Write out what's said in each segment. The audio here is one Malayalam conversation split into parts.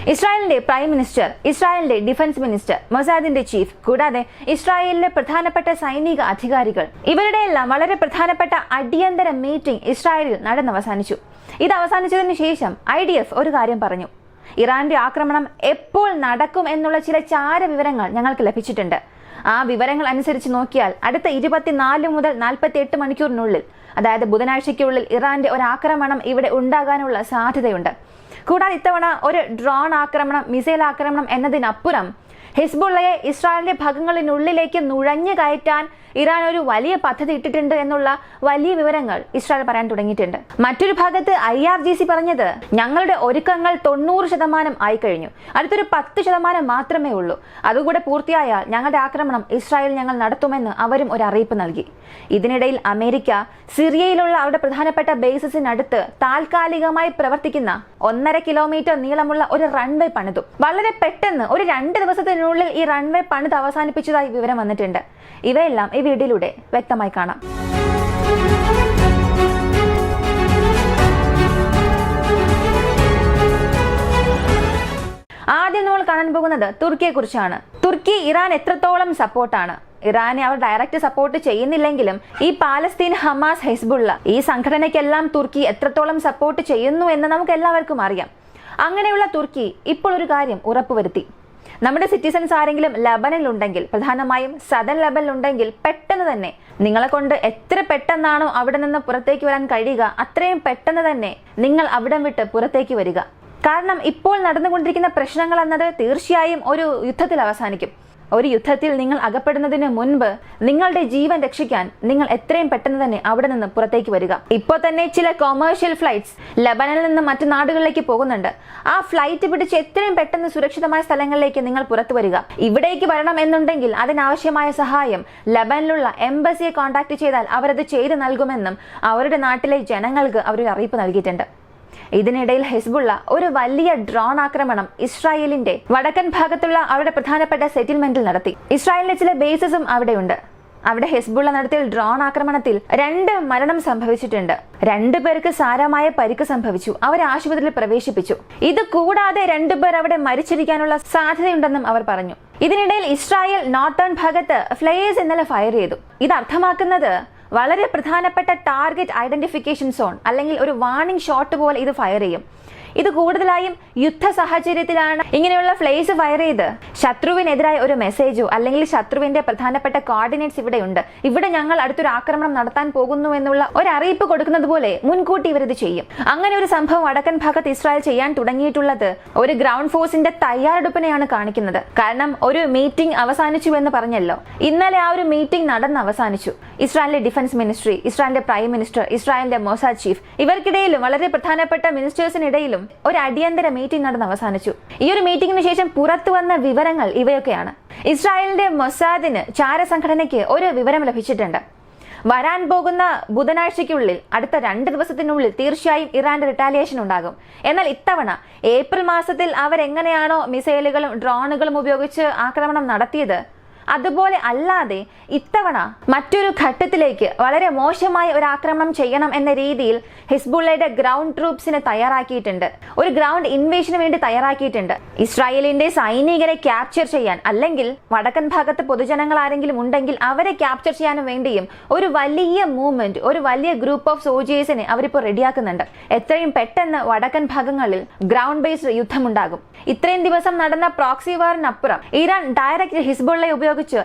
ഇസ്രായേലിന്റെ പ്രൈം മിനിസ്റ്റർ, ഇസ്രായേലിന്റെ ഡിഫൻസ് മിനിസ്റ്റർ, മൊസാദിന്റെ ചീഫ്, കൂടാതെ ഇസ്രായേലിലെ പ്രധാനപ്പെട്ട സൈനിക അധികാരികൾ, ഇവരുടെ എല്ലാം വളരെ പ്രധാനപ്പെട്ട അടിയന്തര മീറ്റിംഗ് ഇസ്രായേലിൽ നടന്നവസാനിച്ചു. ഇത് അവസാനിച്ചതിനു ശേഷം IDF ഒരു കാര്യം പറഞ്ഞു. ഇറാന്റെ ആക്രമണം എപ്പോൾ നടക്കും എന്നുള്ള ചില ചാരവിവരങ്ങൾ ഞങ്ങൾക്ക് ലഭിച്ചിട്ടുണ്ട്. ആ വിവരങ്ങൾ അനുസരിച്ച് നോക്കിയാൽ അടുത്ത 24 മുതൽ 48 മണിക്കൂറിനുള്ളിൽ, അതായത് ബുധനാഴ്ചയ്ക്കുള്ളിൽ ഇറാന്റെ ഒരു ആക്രമണം ഇവിടെ ഉണ്ടാകാനുള്ള സാധ്യതയുണ്ട്. കൂടാതെ ഇത്തവണ ഒരു ഡ്രോൺ ആക്രമണം, മിസൈൽ ആക്രമണം എന്നതിനപ്പുറം ഹിസ്ബുള്ളയെ ഇസ്രായേലിന്റെ ഭാഗങ്ങളിനുള്ളിലേക്ക് നുഴഞ്ഞു കയറ്റാൻ ഇറാൻ ഒരു വലിയ പദ്ധതി ഇട്ടിട്ടുണ്ട് എന്നുള്ള വലിയ വിവരങ്ങൾ ഇസ്രായേൽ പറയാൻ തുടങ്ങിയിട്ടുണ്ട്. മറ്റൊരു ഭാഗത്ത് IRGC പറഞ്ഞത് ഞങ്ങളുടെ ഒരുക്കങ്ങൾ 90% ആയിക്കഴിഞ്ഞു, അടുത്തൊരു 10% മാത്രമേ ഉള്ളൂ, അതുകൂടെ പൂർത്തിയായാൽ ഞങ്ങളുടെ ആക്രമണം ഇസ്രായേൽ ഞങ്ങൾ നടത്തുമെന്ന് അവരും ഒരു അറിയിപ്പ് നൽകി. ഇതിനിടയിൽ അമേരിക്ക സിറിയയിലുള്ള അവരുടെ പ്രധാനപ്പെട്ട ബേസിസിനടുത്ത് താൽക്കാലികമായി പ്രവർത്തിക്കുന്ന 1.5 കിലോമീറ്റർ നീളമുള്ള ഒരു റൺവേ പണിതു. വളരെ പെട്ടെന്ന് ഒരു 2 ദിവസത്തിനുള്ളിൽ ഈ റൺവേ പണിത് അവസാനിപ്പിച്ചതായി വിവരം വന്നിട്ടുണ്ട്. ഇവയെല്ലാം ഈ വീഡിയോയിലൂടെ വ്യക്തമായി കാണാം. ആദ്യം നമ്മൾ കാണാൻ പോകുന്നത് തുർക്കിയെ കുറിച്ചാണ്. തുർക്കി ഇറാൻ എത്രത്തോളം സപ്പോർട്ടാണ്. ഇറാനെ അവർ ഡയറക്റ്റ് സപ്പോർട്ട് ചെയ്യുന്നില്ലെങ്കിലും ഈ പാലസ്തീൻ, ഹമാസ്, ഹിസ്ബുള്ള ഈ സംഘടനയ്ക്കെല്ലാം തുർക്കി എത്രത്തോളം സപ്പോർട്ട് ചെയ്യുന്നു എന്ന് നമുക്ക് എല്ലാവർക്കും അറിയാം. അങ്ങനെയുള്ള തുർക്കി ഇപ്പോൾ ഒരു കാര്യം ഉറപ്പുവരുത്തി. നമ്മുടെ സിറ്റിസൺസ് ആരെങ്കിലും ലബനനിലുണ്ടെങ്കിൽ, പ്രധാനമായും സദൻ ലബനിലുണ്ടെങ്കിൽ, പെട്ടെന്ന് തന്നെ നിങ്ങളെ കൊണ്ട് എത്ര പെട്ടെന്നാണോ അവിടെ നിന്ന് പുറത്തേക്ക് വരാൻ കഴിയുക അത്രയും പെട്ടെന്ന് തന്നെ നിങ്ങൾ അവിടം വിട്ട് പുറത്തേക്ക് വരിക. കാരണം ഇപ്പോൾ നടന്നുകൊണ്ടിരിക്കുന്ന പ്രശ്നങ്ങൾ എന്നത് തീർച്ചയായും ഒരു യുദ്ധത്തിൽ അവസാനിക്കും. ഒരു യുദ്ധത്തിൽ നിങ്ങൾ അകപ്പെടുന്നതിന് മുൻപ് നിങ്ങളുടെ ജീവൻ രക്ഷിക്കാൻ നിങ്ങൾ എത്രയും പെട്ടെന്ന് തന്നെ അവിടെ നിന്ന് പുറത്തേക്ക് വരിക. ഇപ്പോൾ തന്നെ ചില കൊമേഴ്ഷ്യൽ ഫ്ലൈറ്റ്സ് ലബനനിൽ നിന്ന് മറ്റു നാടുകളിലേക്ക് പോകുന്നുണ്ട്. ആ ഫ്ലൈറ്റ് പിടിച്ച് എത്രയും പെട്ടെന്ന് സുരക്ഷിതമായ സ്ഥലങ്ങളിലേക്ക് നിങ്ങൾ പുറത്തു വരിക. ഇവിടേക്ക് വരണം എന്നുണ്ടെങ്കിൽ അതിനാവശ്യമായ സഹായം ലബനനിലുള്ള എംബസിയെ കോൺടാക്ട് ചെയ്താൽ അവരത് ചെയ്തു നൽകുമെന്നും അവരുടെ നാട്ടിലെ ജനങ്ങൾക്ക് അവരൊരു അറിയിപ്പ് നൽകിയിട്ടുണ്ട്. ഇതിനിടയിൽ ഹിസ്ബുള്ള ഒരു വലിയ ഡ്രോൺ ആക്രമണം ഇസ്രായേലിന്റെ വടക്കൻ ഭാഗത്തുള്ള അവരുടെ പ്രധാനപ്പെട്ട സെറ്റിൽമെന്റിൽ നടത്തി. ഇസ്രായേലിലെ ചില ബേസസും അവിടെയുണ്ട്. അവിടെ ഹിസ്ബുള്ള നടത്തിയ ഡ്രോൺ ആക്രമണത്തിൽ 2 മരണം സംഭവിച്ചിട്ടുണ്ട്. 2 പേർക്ക് സാരമായ പരിക്ക് സംഭവിച്ചു. അവരെ ആശുപത്രിയിൽ പ്രവേശിപ്പിച്ചു. ഇത് കൂടാതെ 2 പേർ അവിടെ മരിച്ചിരിക്കാനുള്ള സാധ്യതയുണ്ടെന്നും അവർ പറഞ്ഞു. ഇതിനിടയിൽ ഇസ്രായേൽ നോർത്തേൺ ഭാഗത്ത് ഫ്ലയേഴ്സ് ഇന്നലെ ഫയർ ചെയ്തു. ഇത് അർത്ഥമാക്കുന്നത് വളരെ പ്രധാനപ്പെട്ട ടാർഗറ്റ് ഐഡന്റിഫിക്കേഷൻ സോൺ അല്ലെങ്കിൽ ഒരു വാർണിംഗ് ഷോട്ട് പോലെ ഇത് ഫയർ ചെയ്യും. ഇത് കൂടുതലായും യുദ്ധ സാഹചര്യത്തിലാണ് ഇങ്ങനെയുള്ള ഫ്ലേസ് ഫയർ ചെയ്ത് ശത്രുവിനെതിരായ ഒരു മെസ്സേജോ അല്ലെങ്കിൽ ശത്രുവിന്റെ പ്രധാനപ്പെട്ട കോർഡിനേറ്റ്സ് ഇവിടെയുണ്ട്, ഇവിടെ ഞങ്ങൾ അടുത്തൊരു ആക്രമണം നടത്താൻ പോകുന്നു എന്നുള്ള ഒരു അറിയിപ്പ് കൊടുക്കുന്നത് പോലെ മുൻകൂട്ടി ഇവരിത് ചെയ്യും. അങ്ങനെ ഒരു സംഭവം വടക്കൻ ഭാഗത്ത് ഇസ്രായേൽ ചെയ്യാൻ തുടങ്ങിയിട്ടുള്ളത് ഒരു ഗ്രൗണ്ട് ഫോഴ്സിന്റെ തയ്യാറെടുപ്പിനെയാണ് കാണിക്കുന്നത്. കാരണം ഒരു മീറ്റിംഗ് അവസാനിച്ചു എന്ന് പറഞ്ഞല്ലോ, ഇന്നലെ ആ ഒരു മീറ്റിംഗ് നടന്ന് അവസാനിച്ചു. ഇസ്രായേലിന്റെ ഡിഫൻസ് മിനിസ്ട്രി, ഇസ്രായേലിന്റെ പ്രൈം മിനിസ്റ്റർ, ഇസ്രായേലിന്റെ മൊസാദ് ചീഫ്, ഇവർക്കിടയിലും വളരെ പ്രധാനപ്പെട്ട മിനിസ്റ്റേഴ്സിനിടയിലും ഒരു അടിയന്തര മീറ്റിംഗ് നടന്ന് അവസാനിച്ചു. ഈ ഒരു മീറ്റിംഗിന് ശേഷം പുറത്തു വന്ന വിവരങ്ങൾ ഇവയൊക്കെയാണ്. ഇസ്രായേലിന്റെ മൊസാദിന്, ചാരസംഘടനയ്ക്ക് ഒരു വിവരം ലഭിച്ചിട്ടുണ്ട്. വരാൻ പോകുന്ന ബുധനാഴ്ചയ്ക്കുള്ളിൽ, അടുത്ത 2 ദിവസത്തിനുള്ളിൽ തീർച്ചയായും ഇറാന്റെ റിട്ടാലിയേഷൻ ഉണ്ടാകും. എന്നാൽ ഇത്തവണ ഏപ്രിൽ മാസത്തിൽ അവരെങ്ങനെയാണോ മിസൈലുകളും ഡ്രോണുകളും ഉപയോഗിച്ച് ആക്രമണം നടത്തിയത്, അതുപോലെ അല്ലാതെ ഇത്തവണ മറ്റൊരു ഘട്ടത്തിലേക്ക് വളരെ മോശമായ ഒരു ആക്രമണം ചെയ്യണം എന്ന രീതിയിൽ ഹിസ്ബുള്ളയുടെ ഗ്രൗണ്ട് ട്രൂപ്സിനെ തയ്യാറാക്കിയിട്ടുണ്ട്. ഒരു ഗ്രൗണ്ട് ഇൻവേഷന് വേണ്ടി തയ്യാറാക്കിയിട്ടുണ്ട്. ഇസ്രായേലിന്റെ സൈനികരെ ക്യാപ്ചർ ചെയ്യാൻ, അല്ലെങ്കിൽ വടക്കൻ ഭാഗത്ത് പൊതുജനങ്ങൾ ആരെങ്കിലും ഉണ്ടെങ്കിൽ അവരെ ക്യാപ്ചർ ചെയ്യാനും വേണ്ടിയും ഒരു വലിയ മൂവ്മെന്റ്, ഒരു വലിയ ഗ്രൂപ്പ് ഓഫ് സോൾജേഴ്സിനെ അവരിപ്പോൾ റെഡിയാക്കുന്നുണ്ട്. എത്രയും പെട്ടെന്ന് വടക്കൻ ഭാഗങ്ങളിൽ ഗ്രൗണ്ട് ബേസ്ഡ് യുദ്ധമുണ്ടാകും. ഇത്രയും ദിവസം നടന്ന പ്രോക്സി വാറിനപ്പുറം ഇറാൻ ഡയറക്റ്റ് ഹിസ്ബുള്ളയെ ഉപയോഗിച്ച്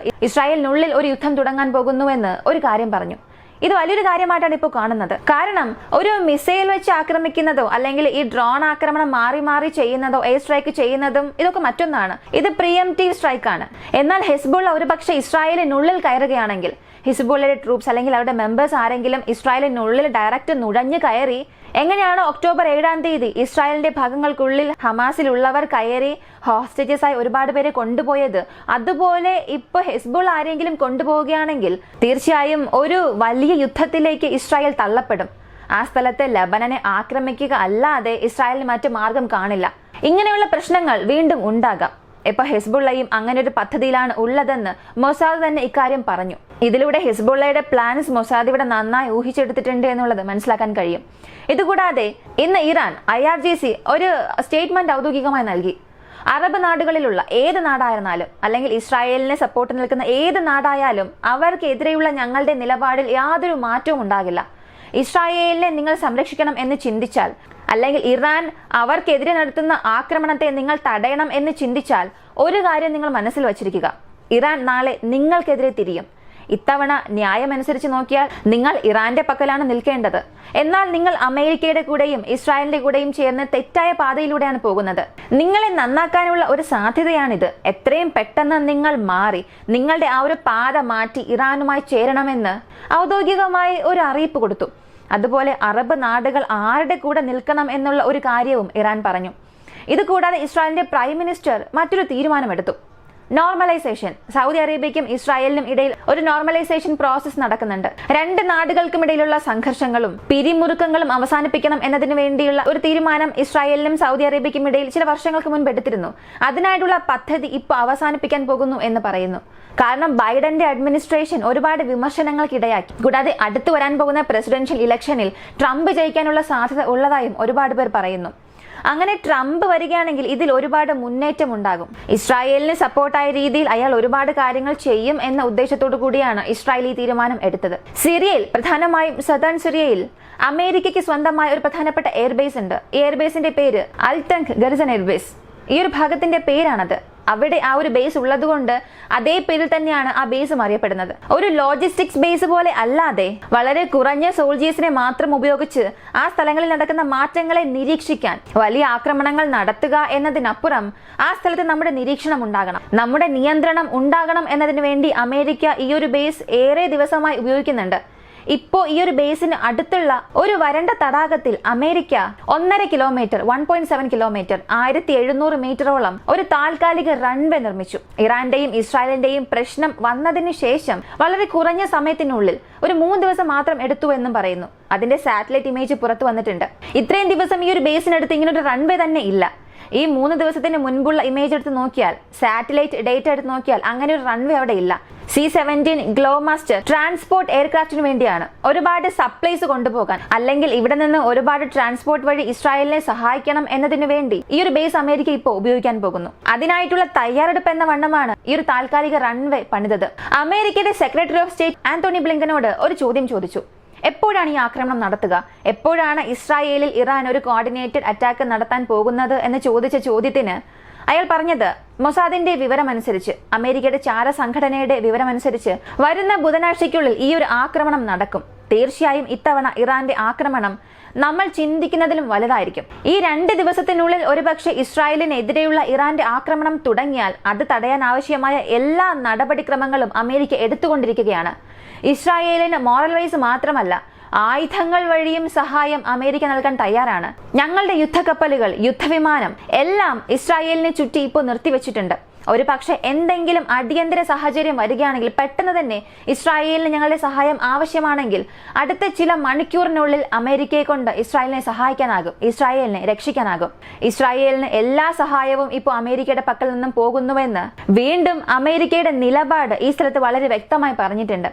ഇസ്രായേലിനുള്ളിൽ ഒരു യുദ്ധം തുടങ്ങാൻ പോകുന്നുവെന്ന് ഒരു കാര്യം പറഞ്ഞു. ഇത് വലിയൊരു കാര്യമായിട്ടാണ് ഇപ്പോൾ കാണുന്നത്. കാരണം ഒരു മിസൈൽ വെച്ച് ആക്രമിക്കുന്നതോ അല്ലെങ്കിൽ ഈ ഡ്രോൺ ആക്രമണം മാറി മാറി ചെയ്യുന്നതോ, എയർ സ്ട്രൈക്ക് ചെയ്യുന്നതും ഇതൊക്കെ മറ്റൊന്നാണ്. ഇത് പ്രീഎംപ്റ്റീവ് സ്ട്രൈക്കാണ്. എന്നാൽ ഹിസ്ബുള്ള ഒരു പക്ഷേ ഇസ്രായേലിനുള്ളിൽ കയറുകയാണെങ്കിൽ, ഹിസ്ബുള്ളയുടെ ട്രൂപ്സ് അല്ലെങ്കിൽ അവരുടെ മെമ്പേഴ്സ് ആരെങ്കിലും ഇസ്രായേലിനുള്ളിൽ ഡയറക്റ്റ് നുഴഞ്ഞു കയറി, എങ്ങനെയാണോ ഒക്ടോബർ 7-ാം തീയതി ഇസ്രായേലിന്റെ ഭാഗങ്ങൾക്കുള്ളിൽ ഹമാസിലുള്ളവർ കയറി ഹോസ്റ്റേജസ് ആയി ഒരുപാട് പേരെ കൊണ്ടുപോയത്, അതുപോലെ ഇപ്പൊ ഹിസ്ബുള്ള ആരെങ്കിലും കൊണ്ടുപോവുകയാണെങ്കിൽ തീർച്ചയായും ഒരു വലിയ യുദ്ധത്തിലേക്ക് ഇസ്രായേൽ തള്ളപ്പെടും. ആ സ്ഥലത്തെ ലബനനെ ആക്രമിക്കുക അല്ലാതെ ഇസ്രായേലിന് മറ്റു മാർഗം കാണില്ല. ഇങ്ങനെയുള്ള പ്രശ്നങ്ങൾ വീണ്ടും ഉണ്ടാകാം. ഇപ്പൊ ഹിസ്ബുള്ളയും അങ്ങനെ ഒരു പദ്ധതിയിലാണ് ഉള്ളതെന്ന് മൊസാദ് തന്നെ ഇക്കാര്യം പറഞ്ഞു. ഇതിലൂടെ ഹിസ്ബുള്ളയുടെ പ്ലാൻസ് മൊസാദ് ഇവിടെ നന്നായി ഊഹിച്ചെടുത്തിട്ടുണ്ട് എന്നുള്ളത് മനസ്സിലാക്കാൻ കഴിയും. ഇതുകൂടാതെ ഇന്ന് ഇറാൻ IRGC ഒരു സ്റ്റേറ്റ്മെന്റ് ഔദ്യോഗികമായി നൽകി. അറബ് നാടുകളിലുള്ള ഏത് നാടായിരുന്നാലും അല്ലെങ്കിൽ ഇസ്രായേലിനെ സപ്പോർട്ട് നിൽക്കുന്ന ഏത് നാടായാലും അവർക്കെതിരെയുള്ള ഞങ്ങളുടെ നിലപാടിൽ യാതൊരു മാറ്റവും ഉണ്ടാകില്ല. ഇസ്രായേലിനെ നിങ്ങൾ സംരക്ഷിക്കണം എന്ന് ചിന്തിച്ചാൽ, അല്ലെങ്കിൽ ഇറാൻ അവർക്കെതിരെ നടത്തുന്ന ആക്രമണത്തെ നിങ്ങൾ തടയണം എന്ന് ചിന്തിച്ചാൽ, ഒരു കാര്യം നിങ്ങൾ മനസ്സിൽ വച്ചിരിക്കുക: ഇറാൻ നാളെ നിങ്ങൾക്കെതിരെ തിരിയും. ഇത്തവണ ന്യായമനുസരിച്ച് നോക്കിയാൽ നിങ്ങൾ ഇറാന്റെ പക്കലാണ് നിൽക്കേണ്ടത്. എന്നാൽ നിങ്ങൾ അമേരിക്കയുടെ കൂടെയും ഇസ്രായേലിന്റെ കൂടെയും ചേർന്ന് തെറ്റായ പാതയിലൂടെയാണ് പോകുന്നത്. നിങ്ങളെ നന്നാക്കാനുള്ള ഒരു സാധ്യതയാണിത്. എത്രയും പെട്ടെന്ന് നിങ്ങൾ മാറി നിങ്ങളുടെ ആ ഒരു പാത മാറ്റി ഇറാനുമായി ചേരണമെന്ന് ഔദ്യോഗികമായി ഒരു അറിയിപ്പ് കൊടുത്തു. അതുപോലെ അറബ് നാടുകൾ ആരുടെ കൂടെ നിൽക്കണം എന്നുള്ള ഒരു കാര്യവും ഇറാൻ പറഞ്ഞു. ഇത് കൂടാതെ ഇസ്രായേലിന്റെ പ്രൈം മിനിസ്റ്റർ മറ്റൊരു തീരുമാനമെടുത്തു: നോർമലൈസേഷൻ. സൗദി അറേബ്യയ്ക്കും ഇസ്രായേലിനും ഇടയിൽ ഒരു നോർമലൈസേഷൻ പ്രോസസ് നടക്കുന്നുണ്ട്. രണ്ട് നാടുകൾക്കും ഇടയിലുള്ള സംഘർഷങ്ങളും പിരിമുറുക്കങ്ങളും അവസാനിപ്പിക്കണം എന്നതിന് വേണ്ടിയുള്ള ഒരു തീരുമാനം ഇസ്രായേലിനും സൗദി അറേബ്യയ്ക്കും ഇടയിൽ ചില വർഷങ്ങൾക്ക് മുൻപ് എടുത്തിരുന്നു. അതിനായിട്ടുള്ള പദ്ധതി ഇപ്പോൾ അവസാനിപ്പിക്കാൻ പോകുന്നു എന്ന് പറയുന്നു. കാരണം ബൈഡന്റെ അഡ്മിനിസ്ട്രേഷൻ ഒരുപാട് വിമർശനങ്ങൾക്കിടയാക്കി. കൂടാതെ അടുത്തു വരാൻ പോകുന്ന പ്രസിഡൻഷ്യൽ ഇലക്ഷനിൽ ട്രംപ് ജയിക്കാനുള്ള സാധ്യത ഉള്ളതായും ഒരുപാട് പേർ പറയുന്നു. അങ്ങനെ ട്രംപ് വരികയാണെങ്കിൽ ഇതിൽ ഒരുപാട് മുന്നേറ്റം ഉണ്ടാകും. ഇസ്രായേലിന് സപ്പോർട്ടായ രീതിയിൽ അയാൾ ഒരുപാട് കാര്യങ്ങൾ ചെയ്യും എന്ന ഉദ്ദേശത്തോടു കൂടിയാണ് ഇസ്രായേൽ ഈ തീരുമാനം എടുത്തത്. സിറിയയിൽ, പ്രധാനമായും സദേൺ സിറിയയിൽ അമേരിക്കയ്ക്ക് സ്വന്തമായ ഒരു പ്രധാനപ്പെട്ട എയർബേസ് ഉണ്ട്. ഈ എയർബേസിന്റെ പേര് അൽതങ്ക് ഗർസൻ എയർബേസ്. ഈ ഒരു ഭാഗത്തിന്റെ പേരാണത്. അവിടെ ആ ഒരു ബേസ് ഉള്ളതുകൊണ്ട് അതേ പേരിൽ തന്നെയാണ് ആ ബേസും അറിയപ്പെടുന്നത്. ഒരു ലോജിസ്റ്റിക്സ് ബേസ് പോലെ അല്ലാതെ വളരെ കുറഞ്ഞ സോൾജേഴ്സിനെ മാത്രം ഉപയോഗിച്ച് ആ സ്ഥലങ്ങളിൽ നടക്കുന്ന മാറ്റങ്ങളെ നിരീക്ഷിക്കാൻ, വലിയ ആക്രമണങ്ങൾ നടത്തുക എന്നതിനപ്പുറം ആ സ്ഥലത്ത് നമ്മുടെ നിരീക്ഷണം ഉണ്ടാകണം, നമ്മുടെ നിയന്ത്രണം ഉണ്ടാകണം എന്നതിന് വേണ്ടി അമേരിക്ക ഈ ഒരു ബേസ് ഏറെ ദിവസമായി ഉപയോഗിക്കുന്നുണ്ട്. ഇപ്പോ ഈ ഒരു ബേസിന് അടുത്തുള്ള ഒരു വരണ്ട തടാകത്തിൽ അമേരിക്ക 1.5 കിലോമീറ്റർ 1.7 കിലോമീറ്റർ 1700 മീറ്ററോളം ഒരു താൽക്കാലിക റൺവേ നിർമ്മിച്ചു. ഇറാന്റെയും ഇസ്രായേലിന്റെയും പ്രശ്നം വന്നതിന് ശേഷം വളരെ കുറഞ്ഞ സമയത്തിനുള്ളിൽ ഒരു 3 ദിവസം മാത്രം എടുത്തു എന്നും പറയുന്നു. അതിന്റെ സാറ്റലൈറ്റ് ഇമേജ് പുറത്തു വന്നിട്ടുണ്ട്. ഇത്രയും ദിവസം ഈ ഒരു ബേസിനടുത്ത് ഇങ്ങനെ ഒരു റൺവേ തന്നെ ഇല്ല. ഈ 3 ദിവസത്തിന് മുൻപുള്ള ഇമേജ് എടുത്ത് നോക്കിയാൽ, സാറ്റലൈറ്റ് ഡേറ്റ എടുത്ത് നോക്കിയാൽ അങ്ങനെ ഒരു റൺവേ അവിടെ ഇല്ല. C-17 ഗ്ലോമാസ്റ്റർ ട്രാൻസ്പോർട്ട് എയർക്രാഫ്റ്റിന് വേണ്ടിയാണ്. ഒരുപാട് സപ്ലൈസ് കൊണ്ടുപോകാൻ, അല്ലെങ്കിൽ ഇവിടെ നിന്ന് ഒരുപാട് ട്രാൻസ്പോർട്ട് വഴി ഇസ്രായേലിനെ സഹായിക്കണം എന്നതിന് വേണ്ടി ഈ ഒരു ബേസ് അമേരിക്ക ഇപ്പോൾ ഉപയോഗിക്കാൻ പോകുന്നു. അതിനായിട്ടുള്ള തയ്യാറെടുപ്പ് എന്ന വണ്ണമാണ് ഈ ഒരു താൽക്കാലിക റൺവേ പണിതത്. അമേരിക്കയുടെ സെക്രട്ടറി ഓഫ് സ്റ്റേറ്റ് ആന്റോണി ബ്ലിങ്കനോട് ഒരു ചോദ്യം ചോദിച്ചു: എപ്പോഴാണ് ഈ ആക്രമണം നടത്തുക? എപ്പോഴാണ് ഇസ്രായേലിൽ ഇറാൻ ഒരു കോർഡിനേറ്റഡ് അറ്റാക്ക് നടത്താൻ പോകുന്നത് എന്ന് ചോദിച്ച ചോദ്യത്തിന് അയാൾ പറഞ്ഞത്, മൊസാദിന്റെ വിവരമനുസരിച്ച്, അമേരിക്കയുടെ ചാര സംഘടനയുടെ വിവരമനുസരിച്ച് വരുന്ന ബുധനാഴ്ചയ്ക്കുള്ളിൽ ഈ ഒരു ആക്രമണം നടക്കും. തീർച്ചയായും ഇത്തവണ ഇറാന്റെ ആക്രമണം നമ്മൾ ചിന്തിക്കുന്നതിലും വലുതായിരിക്കും. ഈ 2 ദിവസത്തിനുള്ളിൽ ഒരുപക്ഷെ ഇസ്രായേലിനെതിരെയുള്ള ഇറാന്റെ ആക്രമണം തുടങ്ങിയാൽ അത് തടയാൻ ആവശ്യമായ എല്ലാ നടപടിക്രമങ്ങളും അമേരിക്ക എടുത്തുകൊണ്ടിരിക്കുകയാണ്. ഇസ്രായേലിന് മോറൽ വൈസ് മാത്രമല്ല, ആയുധങ്ങൾ വഴിയും സഹായം അമേരിക്ക നൽകാൻ തയ്യാറാണ്. ഞങ്ങളുടെ യുദ്ധക്കപ്പലുകൾ, യുദ്ധവിമാനം എല്ലാം ഇസ്രായേലിനെ ചുറ്റി ഇപ്പോൾ നിർത്തിവെച്ചിട്ടുണ്ട്. ഒരു പക്ഷെ എന്തെങ്കിലും അടിയന്തര സാഹചര്യം വരികയാണെങ്കിൽ, പെട്ടെന്ന് തന്നെ ഇസ്രായേലിന് ഞങ്ങളുടെ സഹായം ആവശ്യമാണെങ്കിൽ, അടുത്ത ചില മണിക്കൂറിനുള്ളിൽ അമേരിക്കയെ കൊണ്ട് ഇസ്രായേലിനെ സഹായിക്കാനാകും, ഇസ്രായേലിനെ രക്ഷിക്കാനാകും. ഇസ്രായേലിന് എല്ലാ സഹായവും ഇപ്പോൾ അമേരിക്കയുടെ പക്കൽ നിന്നും പോകുന്നുവെന്ന് വീണ്ടും അമേരിക്കയുടെ നിലപാട് ഈ സ്ഥലത്ത് വളരെ വ്യക്തമായി പറഞ്ഞിട്ടുണ്ട്.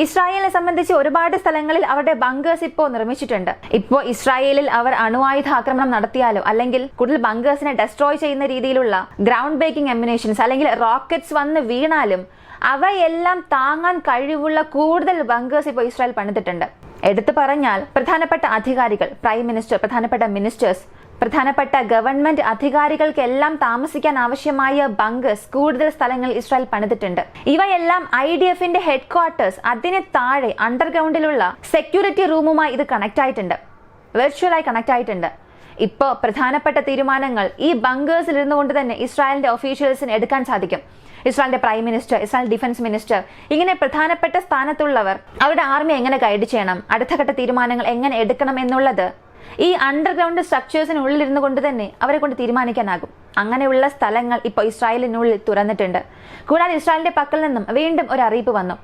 ഇസ്രായേലിനെ സംബന്ധിച്ച് ഒരുപാട് സ്ഥലങ്ങളിൽ അവരുടെ ബങ്കേഴ്സ് ഇപ്പോൾ നിർമ്മിച്ചിട്ടുണ്ട്. ഇപ്പോൾ ഇസ്രായേലിൽ അവർ അണുവായുധ ആക്രമണം നടത്തിയാലോ, അല്ലെങ്കിൽ കൂടുതൽ ബങ്കേഴ്സിനെ ഡെസ്ട്രോയ് ചെയ്യുന്ന രീതിയിലുള്ള ഗ്രൗണ്ട് ബ്രേക്കിംഗ് അമ്യുനേഷൻസ് അല്ലെങ്കിൽ റോക്കറ്റ്സ് വന്ന് വീണാലും അവയെല്ലാം താങ്ങാൻ കഴിവുള്ള കൂടുതൽ ബങ്കേഴ്സ് ഇപ്പോൾ ഇസ്രായേൽ പണിതിട്ടുണ്ട്. എടുത്തു പറഞ്ഞാൽ പ്രധാനപ്പെട്ട അധികാരികൾ, പ്രൈം മിനിസ്റ്റർ, പ്രധാനപ്പെട്ട മിനിസ്റ്റേഴ്സ്, പ്രധാനപ്പെട്ട ഗവൺമെന്റ് അധികാരികൾക്കെല്ലാം താമസിക്കാൻ ആവശ്യമായ ബങ്കേഴ്സ് കൂടുതൽ സ്ഥലങ്ങളിൽ ഇസ്രായേൽ പണിതിട്ടുണ്ട്. ഇവയെല്ലാം IDFന്റെ ഹെഡ് ക്വാർട്ടേഴ്സ്, അതിന് താഴെ അണ്ടർഗ്രൗണ്ടിലുള്ള സെക്യൂരിറ്റി റൂമുമായി ഇത് കണക്ട് ആയിട്ടുണ്ട്, വെർച്വലായി കണക്ട് ആയിട്ടുണ്ട്. ഇപ്പോൾ പ്രധാനപ്പെട്ട തീരുമാനങ്ങൾ ഈ ബങ്കേഴ്സിൽ ഇരുന്നുകൊണ്ട് തന്നെ ഇസ്രായേലിന്റെ ഒഫീഷ്യൽസിന് എടുക്കാൻ സാധിക്കും. ഇസ്രായേലിന്റെ prime minister, Israel defence minister, ഇങ്ങനെ പ്രധാനപ്പെട്ട സ്ഥാനത്തുള്ളവർ അവരുടെ ആർമി എങ്ങനെ ഗൈഡ് ചെയ്യണം, അടുത്ത ഘട്ട തീരുമാനങ്ങൾ എങ്ങനെ എടുക്കണം എന്നുള്ളത് ഈ അണ്ടർഗ്രൗണ്ട് സ്ട്രക്ചേഴ്സിനുള്ളിൽ ഇരുന്നു കൊണ്ട് തന്നെ അവരെ കൊണ്ട് തീരുമാനിക്കാനാകും. അങ്ങനെയുള്ള സ്ഥലങ്ങൾ ഇപ്പോൾ ഇസ്രായേലിനുള്ളിൽ തുറന്നിട്ടുണ്ട്. കൂടാതെ ഇസ്രായേലിന്റെ പക്കൽ നിന്നും വീണ്ടും ഒരു അറിയിപ്പ് വന്നു.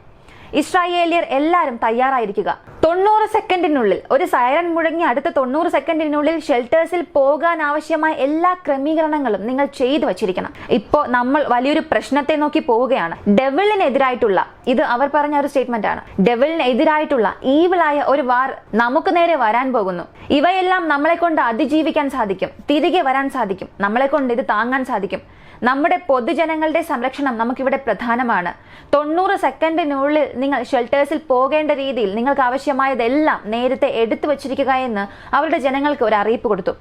ഇസ്രായേലിയർ എല്ലാവരും തയ്യാറായിരിക്കുക. 90 സെക്കൻഡിനുള്ളിൽ, ഒരു സൈറൻ മുഴങ്ങി അടുത്ത 90 സെക്കൻഡിനുള്ളിൽ ഷെൽട്ടേഴ്സിൽ പോകാൻ ആവശ്യമായ എല്ലാ ക്രമീകരണങ്ങളും നിങ്ങൾ ചെയ്തു വച്ചിരിക്കണം. ഇപ്പോൾ നമ്മൾ വലിയൊരു പ്രശ്നത്തെ നോക്കി പോവുകയാണ്. ഡെവിളിനെതിരായിട്ടുള്ള, ഇത് അവർ പറഞ്ഞ ഒരു സ്റ്റേറ്റ്മെന്റ് ആണ്, ഡെവിളിനെതിരായിട്ടുള്ള ഈവിളായ ഒരു വാർ നമുക്ക് നേരെ വരാൻ പോകുന്നു. ഇവയെല്ലാം നമ്മളെ കൊണ്ട് അതിജീവിക്കാൻ സാധിക്കും, തിരികെ വരാൻ സാധിക്കും, നമ്മളെ കൊണ്ട് ഇത് താങ്ങാൻ സാധിക്കും. നമ്മുടെ പൊതുജനങ്ങളുടെ സംരക്ഷണം നമുക്കിവിടെ പ്രധാനമാണ്. 90 സെക്കൻഡിനുള്ളിൽ നിങ്ങൾ ഷെൽട്ടേഴ്സിൽ പോകേണ്ട രീതിയിൽ നിങ്ങൾക്ക് ആവശ്യമായതെല്ലാം നേരത്തെ എടുത്തു വച്ചിരിക്കുക എന്ന് അവരുടെ ജനങ്ങൾക്ക് ഒരു അറിയിപ്പ് കൊടുത്തു.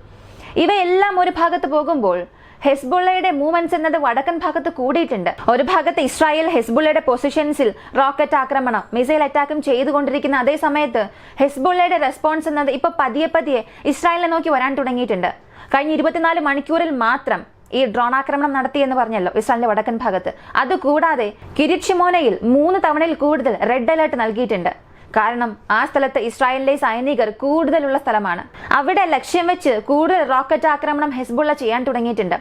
ഇവയെല്ലാം ഒരു ഭാഗത്ത് പോകുമ്പോൾ ഹെസ്ബുള്ളയുടെ മൂവ്മെന്റ്സ് എന്നത് വടക്കൻ ഭാഗത്ത് കൂടിയിട്ടുണ്ട്. ഒരു ഭാഗത്ത് ഇസ്രായേൽ ഹെസ്ബുള്ളയുടെ പൊസിഷൻസിൽ റോക്കറ്റ് ആക്രമണം, മിസൈൽ അറ്റാക്കും ചെയ്തുകൊണ്ടിരിക്കുന്ന അതേ സമയത്ത് ഹെസ്ബുള്ളയുടെ റെസ്പോൺസ് എന്നത് ഇപ്പൊ പതിയെ ഇസ്രായേലിനെ നോക്കി വരാൻ തുടങ്ങിയിട്ടുണ്ട്. കഴിഞ്ഞ 24 മണിക്കൂറിൽ മാത്രം ഈ ഡ്രോൺ ആക്രമണം നടത്തിയെന്ന് പറഞ്ഞല്ലോ ഇസ്രായേലിന്റെ വടക്കൻ ഭാഗത്ത്. അതുകൂടാതെ കിരിത് ഷിമോനയിൽ 3 തവണയിൽ കൂടുതൽ റെഡ് അലേർട്ട് നൽകിയിട്ടുണ്ട്. കാരണം ആ സ്ഥലത്ത് ഇസ്രായേലിലെ സൈനികർ കൂടുതലുള്ള സ്ഥലമാണ്. അവിടെ ലക്ഷ്യം വെച്ച് കൂടുതൽ റോക്കറ്റ് ആക്രമണം ഹെസ്ബുള്ള ചെയ്യാൻ തുടങ്ങിയിട്ടുണ്ട്.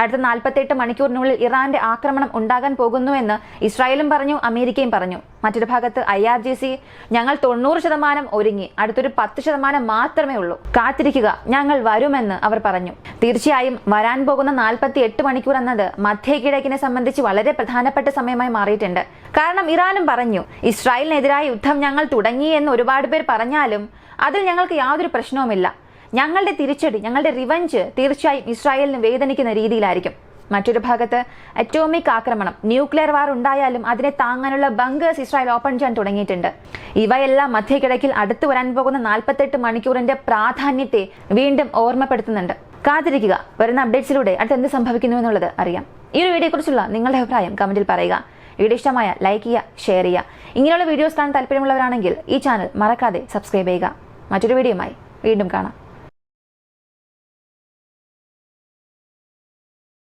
അടുത്ത 48 മണിക്കൂറിനുള്ളിൽ ഇറാന്റെ ആക്രമണം ഉണ്ടാകാൻ പോകുന്നുവെന്ന് ഇസ്രായേലും പറഞ്ഞു, അമേരിക്കയും പറഞ്ഞു. മറ്റൊരു ഭാഗത്ത് IRGC ഞങ്ങൾ 90% ഒരുങ്ങി, അടുത്തൊരു 10% മാത്രമേ ഉള്ളൂ, കാത്തിരിക്കുക, ഞങ്ങൾ വരുമെന്ന് അവർ പറഞ്ഞു. തീർച്ചയായും വരാൻ പോകുന്ന 48 മണിക്കൂർ എന്നത് മധ്യകിഴക്കിനെ സംബന്ധിച്ച് വളരെ പ്രധാനപ്പെട്ട സമയമായി മാറിയിട്ടുണ്ട്. കാരണം ഇറാനും പറഞ്ഞു, ഇസ്രായേലിനെതിരായ യുദ്ധം ഞങ്ങൾ തുടങ്ങി എന്ന് ഒരുപാട് പേർ പറഞ്ഞാലും അതിൽ ഞങ്ങൾക്ക് യാതൊരു പ്രശ്നവുമില്ല. ഞങ്ങളുടെ തിരിച്ചടി, ഞങ്ങളുടെ റിവഞ്ച് തീർച്ചയായും ഇസ്രായേലിന് വേദനിക്കുന്ന രീതിയിലായിരിക്കും. മറ്റൊരു ഭാഗത്ത് അറ്റോമിക് ആക്രമണം, ന്യൂക്ലിയർ വാർ ഉണ്ടായാലും അതിനെ താങ്ങാനുള്ള ബങ്കേഴ്സ് ഇസ്രായേൽ ഓപ്പൺ ചെയ്യാൻ തുടങ്ങിയിട്ടുണ്ട്. ഇവയെല്ലാം മധ്യകിഴക്കിൽ അടുത്തു വരാൻ പോകുന്ന 48 മണിക്കൂറിന്റെ പ്രാധാന്യത്തെ വീണ്ടും ഓർമ്മപ്പെടുത്തുന്നുണ്ട്. കാത്തിരിക്കുക, വരുന്ന അപ്ഡേറ്റ്സിലൂടെ അടുത്ത് എന്ത് സംഭവിക്കുന്നു എന്നുള്ളത് അറിയാം. ഈ ഒരു വീഡിയോ കുറിച്ചുള്ള നിങ്ങളുടെ അഭിപ്രായം കമന്റിൽ പറയുക. വീഡിയോ ഇഷ്ടമായ ലൈക്ക് ചെയ്യുക, ഷെയർ ചെയ്യുക. ഇങ്ങനെയുള്ള വീഡിയോസ് കാണാൻ താല്പര്യമുള്ളവരാണെങ്കിൽ ഈ ചാനൽ മറക്കാതെ സബ്സ്ക്രൈബ് ചെയ്യുക. മറ്റൊരു വീഡിയോയുമായി വീണ്ടും കാണാം.